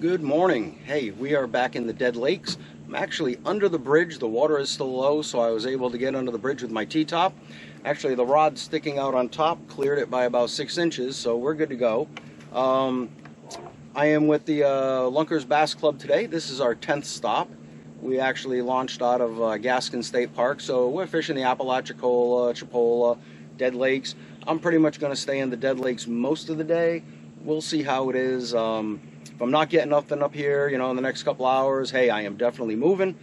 Good morning. Hey, we are back in the Dead Lakes. I'm actually under the bridge. The water is still low, so I was able to get under the bridge with my T-top. Actually, the rod sticking out on top cleared it by about 6 inches, so we're good to go. I am with the Lakes Bass Club today. This is our 10th stop. We actually launched out of Gaskin State Park, so we're fishing the Apalachicola, Chipola, Dead Lakes. I'm pretty much going to stay in the Dead Lakes most of the day. We'll see how it is. If I'm not getting nothing up here, in the next couple hours, hey, I am definitely moving.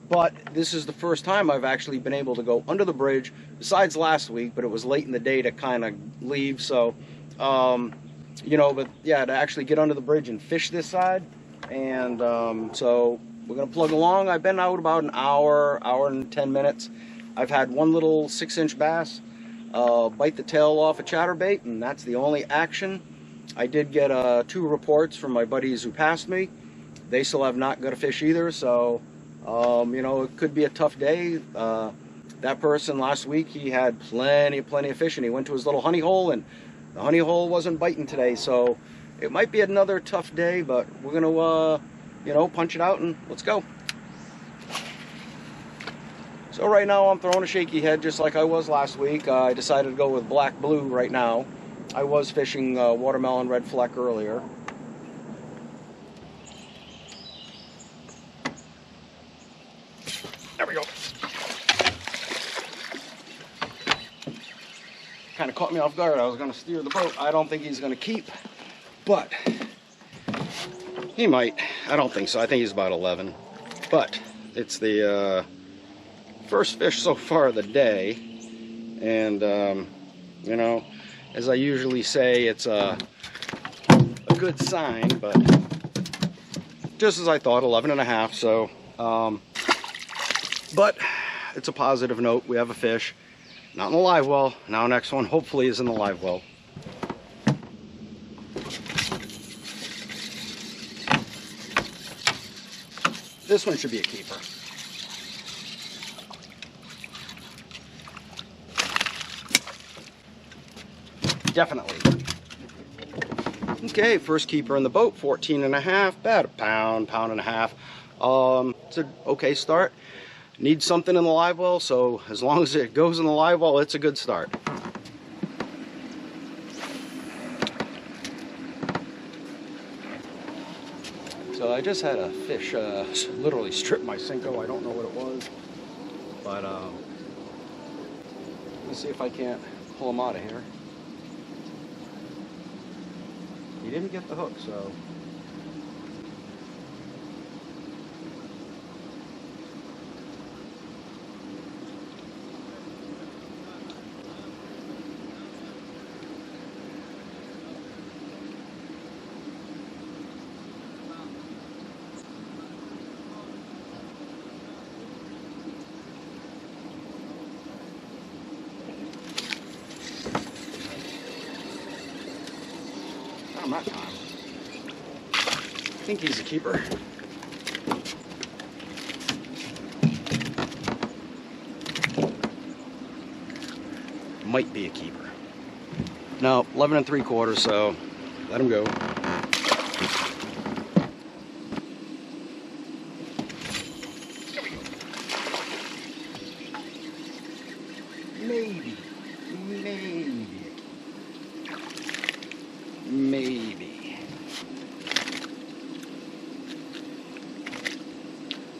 But this is the first time I've actually been able to go under the bridge, besides last week, but it was late in the day to kind of leave. So, but yeah, to actually get under the bridge and fish this side. And so we're going to plug along. I've been out about an hour and 10 minutes. I've had one little 6-inch bass bite the tail off a chatterbait, and that's the only action. I did get 2 reports from my buddies who passed me. They still have not got a fish either, so it could be a tough day. That person last week, he had plenty of fish, and he went to his little honey hole, and the honey hole wasn't biting today, so it might be another tough day, but we're gonna punch it out and let's go. So right now I'm throwing a shaky head just like I was last week. I decided to go with black blue right now. I was fishing watermelon red fleck earlier. There we go. Kind of caught me off guard. I was going to steer the boat. I don't think he's going to keep, but he might. I don't think so. I think he's about 11. But it's the first fish so far of the day, and as I usually say, it's a good sign, but just as I thought, 11.5, so, but it's a positive note. We have a fish, not in the live well. Now next one hopefully is in the live well. This one should be a keeper. Definitely. Okay, first keeper in the boat, 14.5, about a pound and a half. It's an okay start. Needs something in the live well, so as long as it goes in the live well, it's a good start. So I just had a fish literally strip my Cinco. I don't know what it was, but let's see if I can't pull him out of here. He didn't get the hook, so. Not that time. I think he's a keeper. Might be a keeper. No, 11 3/4, so let him go. Maybe.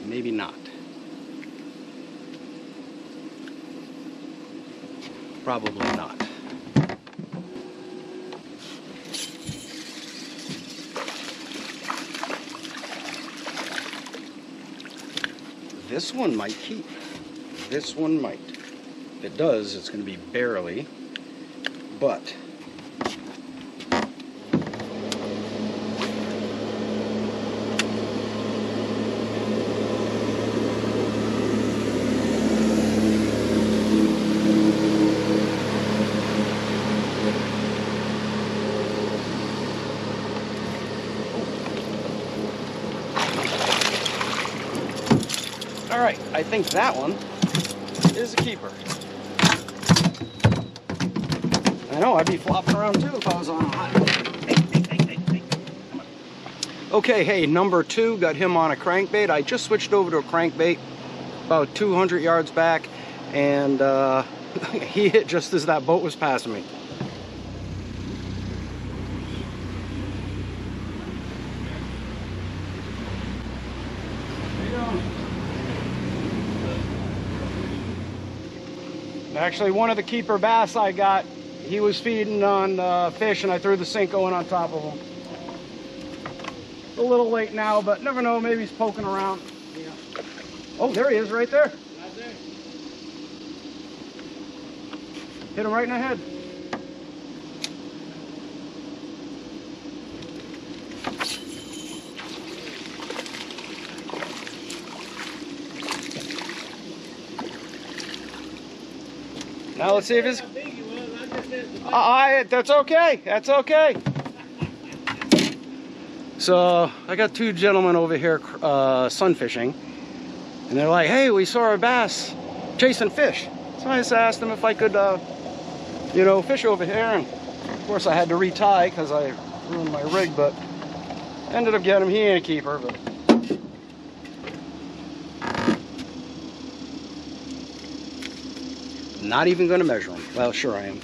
Maybe not. Probably not. This one might keep. This one might. If it does, it's going to be barely, but all right, I think that one is a keeper. I know, I'd be flopping around too if I was on a hot. Hey. Okay, hey, number 2, got him on a crankbait. I just switched over to a crankbait about 200 yards back, and he hit just as that boat was passing me. Actually, one of the keeper bass I got, he was feeding on fish, and I threw the Cinco in on top of him. A little late now, but never know, maybe he's poking around. Yeah. Oh, there he is, right there. Right there. Hit him right in the head. Now let's see if it's... that's okay, that's okay. So I got 2 gentlemen over here sun fishing, and they're like, hey, we saw a bass chasing fish. So I just asked them if I could, you know, fish over here, and of course I had to retie because I ruined my rig, but ended up getting him. He ain't a keeper, but... Not even going to measure him. Well, sure I am.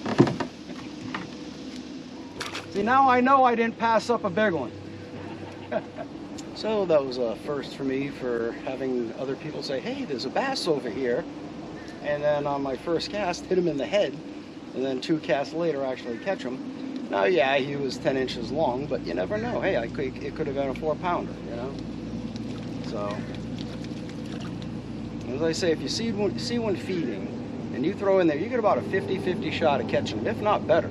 See, now I know I didn't pass up a big one. So that was a first for me, for having other people say, hey, there's a bass over here. And then on my first cast, hit him in the head. And then 2 casts later, actually catch him. Now, yeah, he was 10 inches long, but you never know. Hey, it could have been a 4-pounder, you know? So, as I say, if you see one feeding, and you throw in there, you get about a 50-50 shot of catching them, if not better.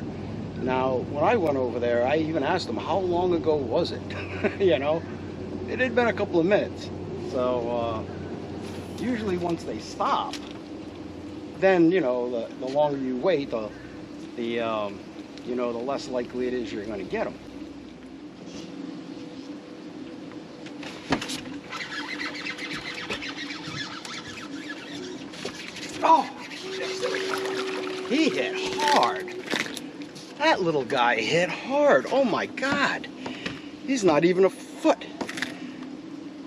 Now, when I went over there, I even asked them, how long ago was it? You know, it had been a couple of minutes. So, usually once they stop, then, you know, the longer you wait, you know, the less likely it is you're going to get them. Oh! He hit hard. That little guy hit hard. Oh my God. He's not even a foot.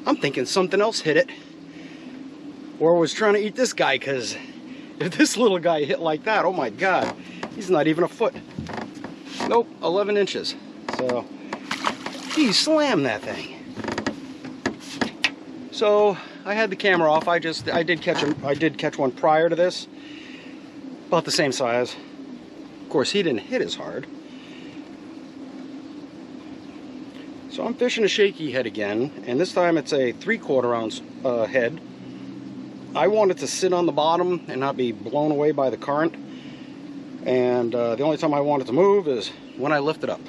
I'm thinking something else hit it, or was trying to eat this guy, because if this little guy hit like that, oh my God, he's not even a foot. Nope, 11 inches. So he slammed that thing. So I had the camera off. I did catch him. I did catch one prior to this, about the same size. Of course, he didn't hit as hard. So I'm fishing a shaky head again, and this time it's a 3/4 ounce head. I want it to sit on the bottom and not be blown away by the current. And the only time I want it to move is when I lift it up.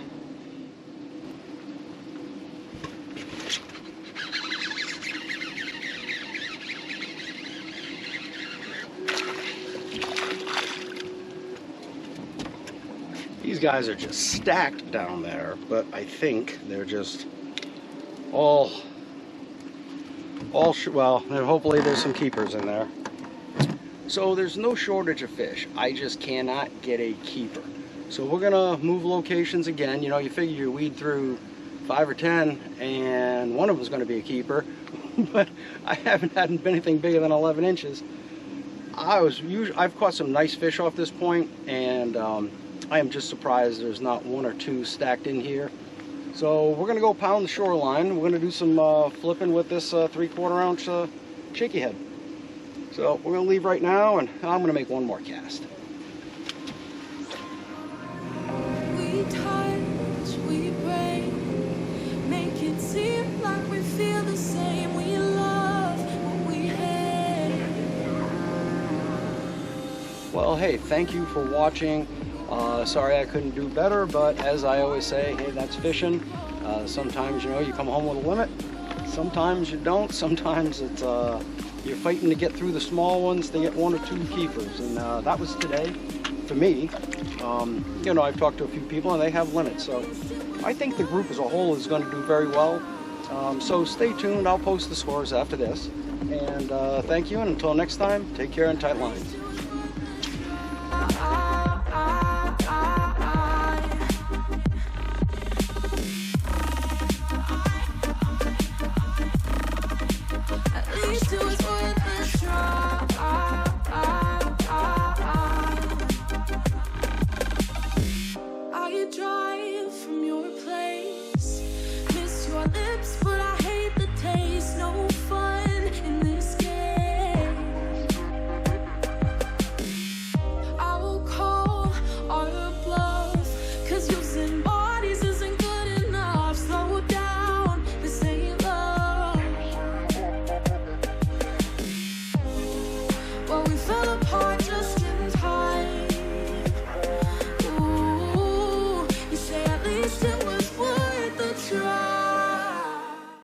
These guys are just stacked down there, but I think they're just all well, hopefully there's some keepers in there. So there's no shortage of fish. I just cannot get a keeper. So we're gonna move locations again. You know, you figure you weed through 5 or 10 and one of them's gonna be a keeper, but I haven't had anything bigger than 11 inches. I've caught some nice fish off this point, and I am just surprised there's not 1 or 2 stacked in here. So we're gonna go pound the shoreline. We're gonna do some flipping with this 3/4 ounce shaky head. So we're gonna leave right now, and I'm gonna make one more cast. We touch, we break, make it seem like we feel the same. We love what we hate. Well, hey, thank you for watching. Sorry I couldn't do better, but as I always say, hey, that's fishing. Sometimes, you know, you come home with a limit. Sometimes you don't. Sometimes it's you're fighting to get through the small ones to get 1 or 2 keepers, and that was today for me. You know, I've talked to a few people and they have limits, so I think the group as a whole is going to do very well. So stay tuned. I'll post the scores after this, and thank you, and until next time, take care and tight lines. these two is